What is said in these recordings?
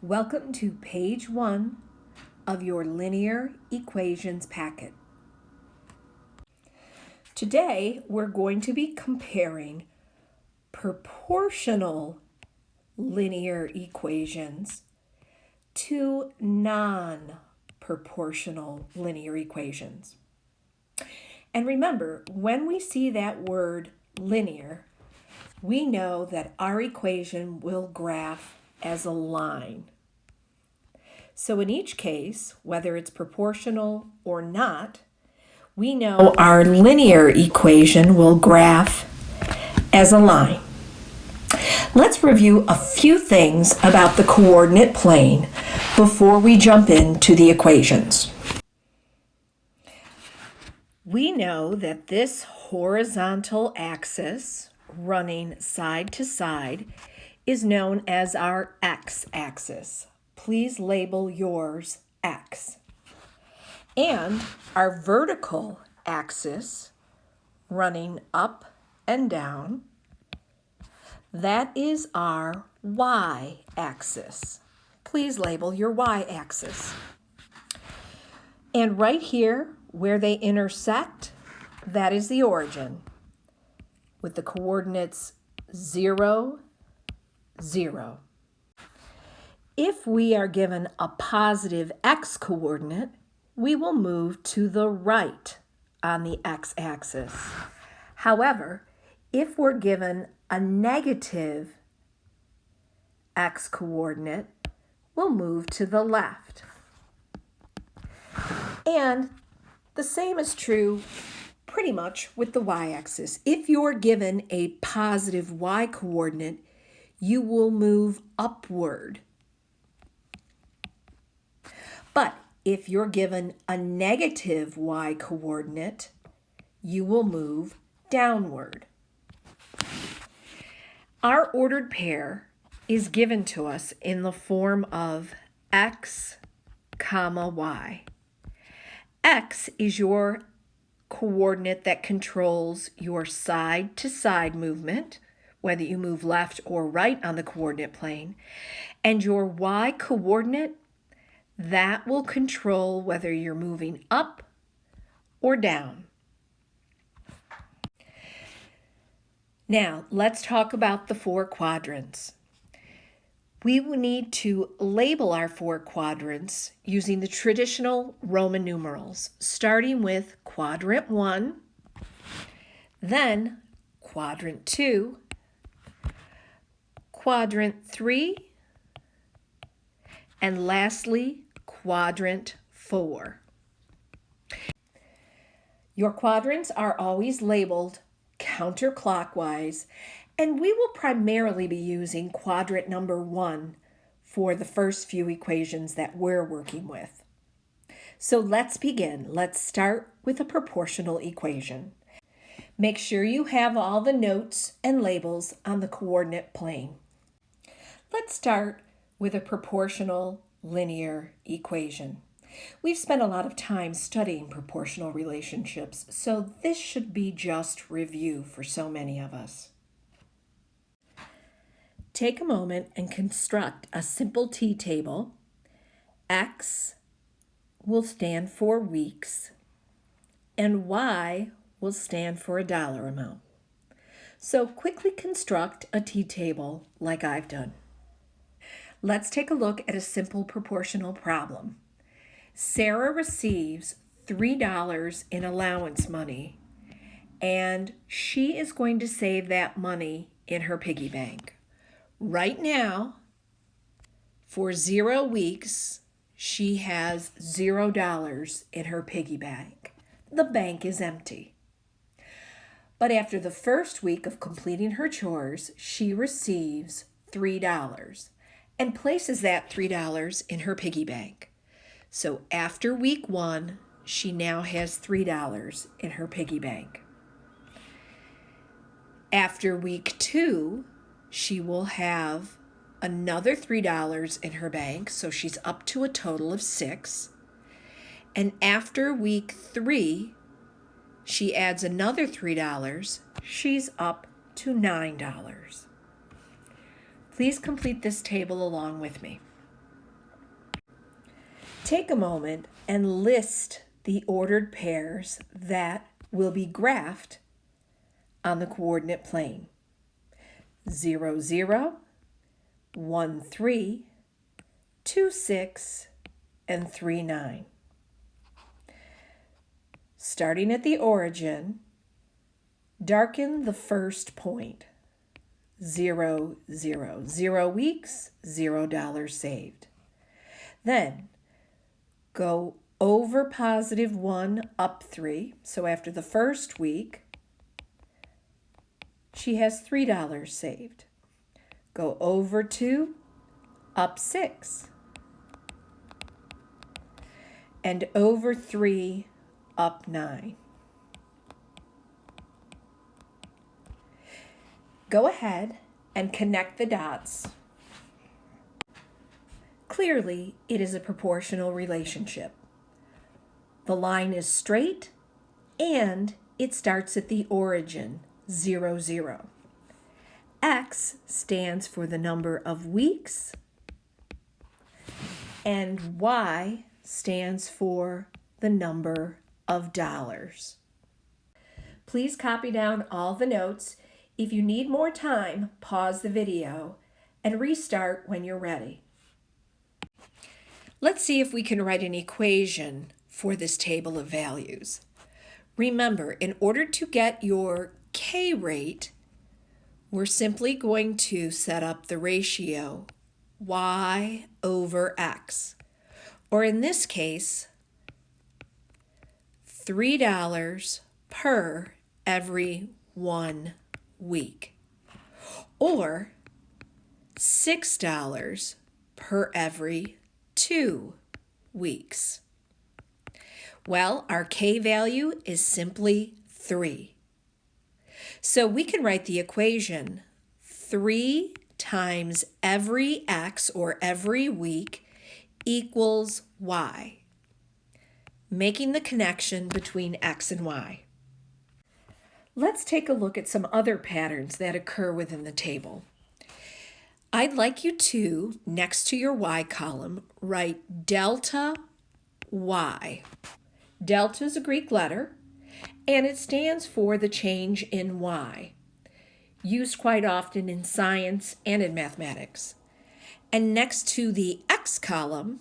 Welcome to page 1 of your linear equations packet. Today we're going to be comparing proportional linear equations to non-proportional linear equations. And remember, when we see that word linear, we know that our equation will graph as a line. So in each case, whether it's proportional or not, we know our linear equation will graph as a line. Let's review a few things about the coordinate plane before we jump into the equations. We know that this horizontal axis running side to side is known as our x-axis. Please label yours X. And our vertical axis running up and down, that is our y-axis. Please label your y-axis. And right here where they intersect, that is the origin with the coordinates 0, 0. If we are given a positive x coordinate, we will move to the right on the x-axis. However, if we're given a negative x coordinate, we'll move to the left. And the same is true pretty much with the y-axis. If you're given a positive y coordinate, you will move upward. But if you're given a negative y coordinate, you will move downward. Our ordered pair is given to us in the form of x, y. X is your coordinate that controls your side-to-side movement, whether you move left or right on the coordinate plane, and your y coordinate, that will control whether you're moving up or down. Now, let's talk about the 4 quadrants. We will need to label our 4 quadrants using the traditional Roman numerals, starting with quadrant 1, then quadrant 2, quadrant 3, and lastly, quadrant 4. Your quadrants are always labeled counterclockwise, and we will primarily be using quadrant number 1 for the first few equations that we're working with. So let's begin. Let's start with a proportional equation. Make sure you have all the notes and labels on the coordinate plane. Let's start with a proportional linear equation. We've spent a lot of time studying proportional relationships, so this should be just review for so many of us. Take a moment and construct a simple t-table. X will stand for weeks, and Y will stand for a dollar amount. So quickly construct a t-table like I've done. Let's take a look at a simple proportional problem. Sarah receives $3 in allowance money, and she is going to save that money in her piggy bank. Right now, for 0 weeks, she has $0 in her piggy bank. The bank is empty. But after the first week of completing her chores, she receives $3 and places that $3 in her piggy bank. So after week 1, she now has $3 in her piggy bank. After week 2, she will have another $3 in her bank, so she's up to a total of $6. And after week 3, she adds another $3. She's up to $9. Please complete this table along with me. Take a moment and list the ordered pairs that will be graphed on the coordinate plane. 0, 0, 1, 3, 2, 6, and 3, 9. Starting at the origin, darken the first point. 0, 0, 0 weeks, $0 saved. Then go over positive 1, up 3. So after the first week, she has $3 saved. Go over 2, up 6. And over 3, up 9. Go ahead and connect the dots. Clearly, it is a proportional relationship. The line is straight and it starts at the origin, 0, 0. X stands for the number of weeks and Y stands for the number of dollars. Please copy down all the notes. If you need more time, pause the video and restart when you're ready. Let's see if we can write an equation for this table of values. Remember, in order to get your K rate, we're simply going to set up the ratio Y over X, or in this case, $3 per every 1 week, or $6 per every 2 weeks. Well, our K value is simply 3. So we can write the equation 3 times every X, or every week, equals Y, making the connection between X and Y. Let's take a look at some other patterns that occur within the table. I'd like you to, next to your Y column, write delta Y. Delta is a Greek letter, and it stands for the change in Y, used quite often in science and in mathematics. And next to the X column,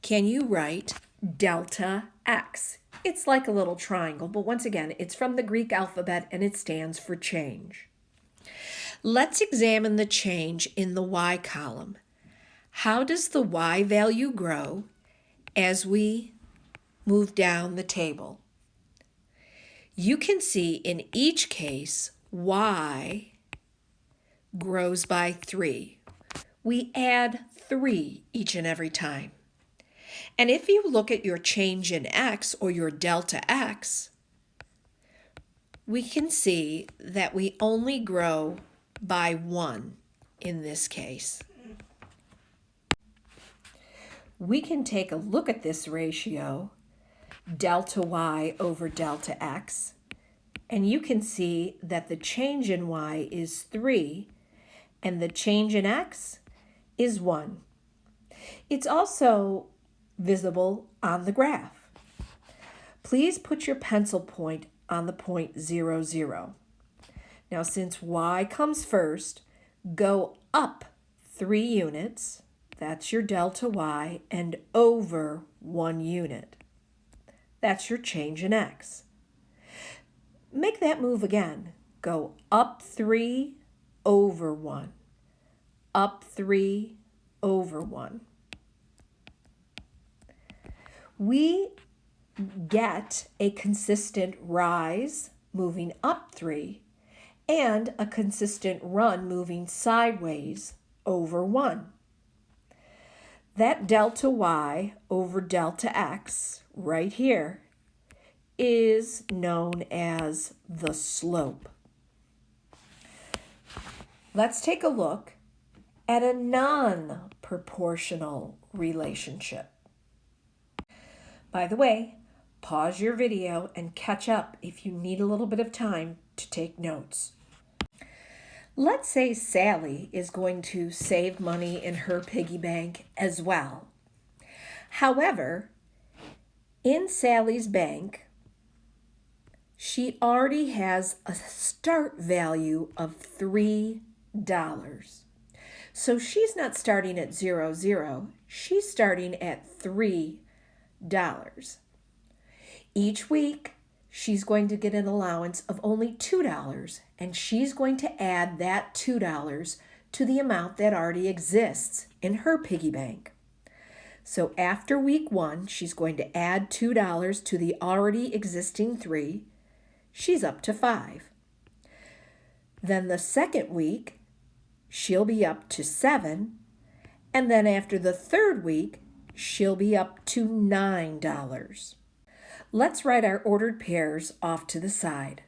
can you write delta X? It's like a little triangle, but once again, it's from the Greek alphabet and it stands for change. Let's examine the change in the Y column. How does the Y value grow as we move down the table? You can see in each case, Y grows by 3. We add 3 each and every time. And if you look at your change in X, or your delta X, we can see that we only grow by 1 in this case. We can take a look at this ratio, delta Y over delta X, and you can see that the change in Y is 3 and the change in X is 1. It's also visible on the graph. Please put your pencil point on the point 0, 0. Now, since Y comes first, go up 3 units, that's your delta Y, and over 1 unit. That's your change in X. Make that move again. Go up 3, over 1. Up 3, over 1. We get a consistent rise moving up 3 and a consistent run moving sideways over 1. That delta Y over delta X right here is known as the slope. Let's take a look at a non-proportional relationship. By the way, pause your video and catch up if you need a little bit of time to take notes. Let's say Sally is going to save money in her piggy bank as well. However, in Sally's bank, she already has a start value of $3. So she's not starting at 0, she's starting at $3. Each week, she's going to get an allowance of only $2, and she's going to add that $2 to the amount that already exists in her piggy bank. So after week 1, she's going to add $2 to the already existing 3. She's up to 5. Then the second week, she'll be up to 7. And then after the third week, she'll be up to $9. Let's write our ordered pairs off to the side.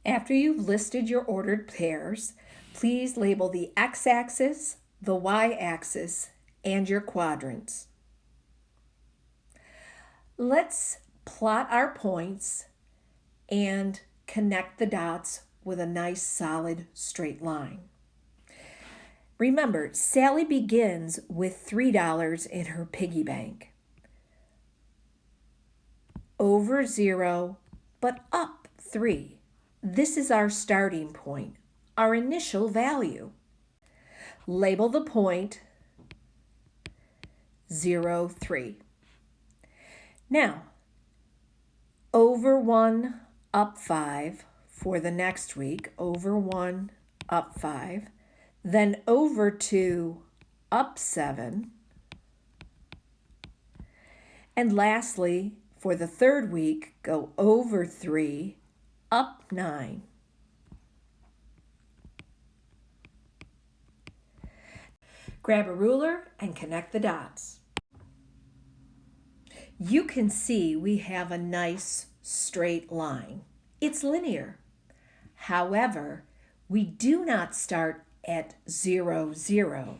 After you've listed your ordered pairs, please label the x-axis, the y-axis, and your quadrants. Let's plot our points and connect the dots with a nice solid straight line. Remember, Sally begins with $3 in her piggy bank. Over 0, but up 3. This is our starting point, our initial value. Label the point 0, 3. Now, over 1, up 5 for the next week, over 1, up 5, then over 2, up 7, and lastly, for the third week, go over 3, up 9. Grab a ruler and connect the dots. You can see we have a nice straight line. It's linear. However, we do not start at 0, 0.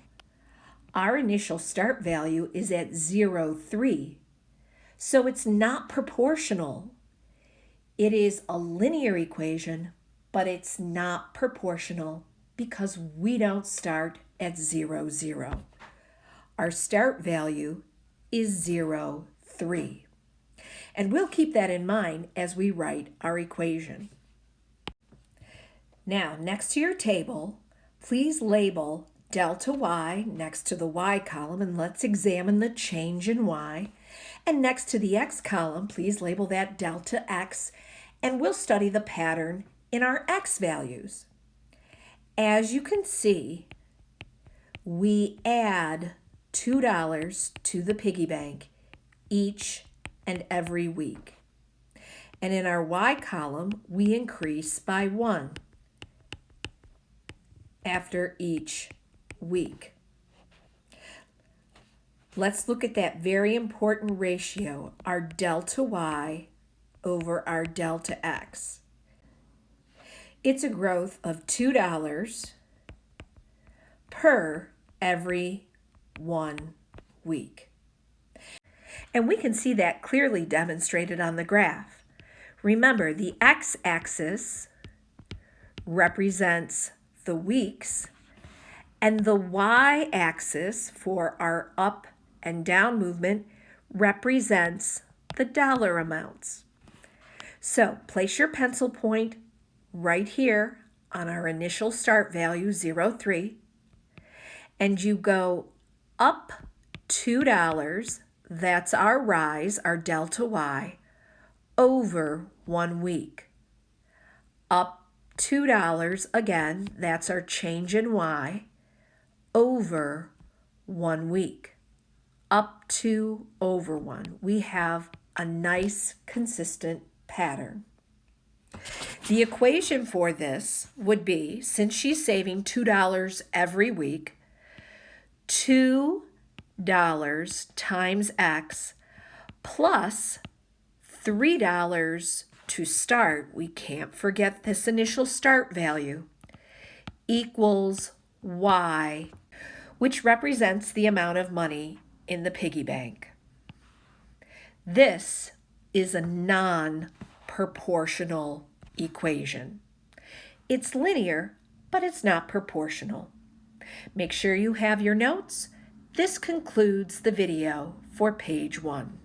Our initial start value is at 0, 3. So it's not proportional. It is a linear equation, but it's not proportional because we don't start at 0, 0. Our start value is 0, 3. And we'll keep that in mind as we write our equation. Now, next to your table, please label delta y next to the y column, and let's examine the change in y. And next to the x column, please label that delta x, and we'll study the pattern in our x values. As you can see, we add $2 to the piggy bank each and every week. And in our y column, we increase by 1 after each week. Let's look at that very important ratio, our delta y over our delta x. It's a growth of $2 per every 1 week. And we can see that clearly demonstrated on the graph. Remember, the x-axis represents the weeks, and the y-axis for our up and down movement represents the dollar amounts. So place your pencil point right here on our initial start value, 0, 3, and you go up $2, that's our rise, our delta y, over 1 week. Up $2 again, that's our change in y, over 1 week. Up 2 over 1. We have a nice consistent pattern. The equation for this would be, since she's saving $2 every week, $2 times x plus $3 to start, we can't forget this initial start value, equals y, which represents the amount of money in the piggy bank. This is a non-proportional equation. It's linear, but it's not proportional. Make sure you have your notes. This concludes the video for page 1.